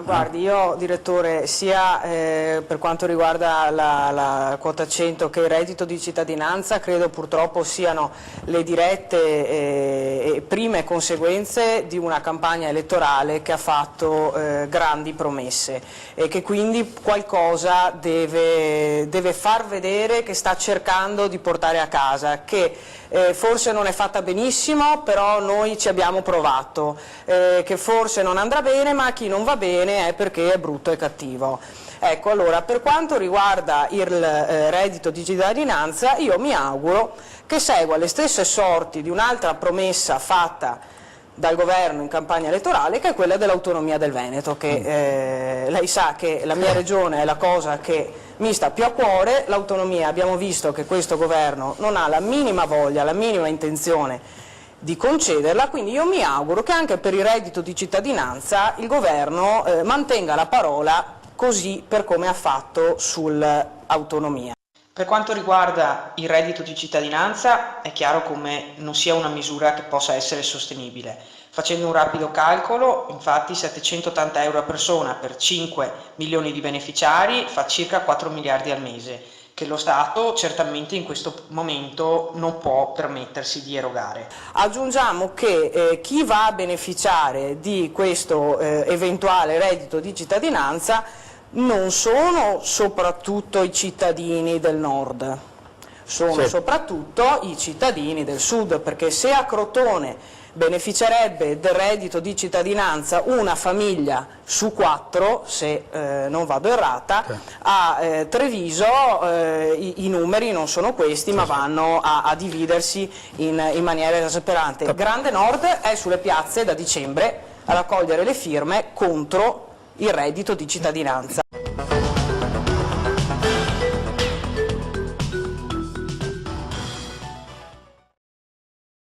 Guardi, io direttore, sia per quanto riguarda la quota 100 che il reddito di cittadinanza, credo purtroppo siano le dirette e prime conseguenze di una campagna elettorale che ha fatto grandi promesse e che quindi qualcosa deve far vedere che sta cercando di portare a casa, che forse non è fatta benissimo, però noi ci abbiamo provato, che forse non andrà bene, ma a chi non va bene è perché è brutto e cattivo. Ecco, allora, per quanto riguarda il reddito di cittadinanza, io mi auguro che segua le stesse sorti di un'altra promessa fatta dal governo in campagna elettorale, che è quella dell'autonomia del Veneto, che lei sa che la mia regione è la cosa che mi sta più a cuore. L'autonomia, abbiamo visto che questo governo non ha la minima voglia, la minima intenzione di concederla, quindi io mi auguro che anche per il reddito di cittadinanza il governo mantenga la parola, così per come ha fatto sull'autonomia. Per quanto riguarda il reddito di cittadinanza, è chiaro come non sia una misura che possa essere sostenibile. Facendo un rapido calcolo, infatti 780 euro a persona per 5 milioni di beneficiari fa circa 4 miliardi al mese, che lo Stato certamente in questo momento non può permettersi di erogare. Aggiungiamo che chi va a beneficiare di questo eventuale reddito di cittadinanza non sono soprattutto i cittadini del nord, sono soprattutto i cittadini del sud, perché se a Crotone beneficerebbe del reddito di cittadinanza una famiglia su 4, se non vado errata, a Treviso i numeri non sono questi, ma vanno a dividersi in maniera esasperante. Grande Nord è sulle piazze da dicembre a raccogliere le firme contro il reddito di cittadinanza.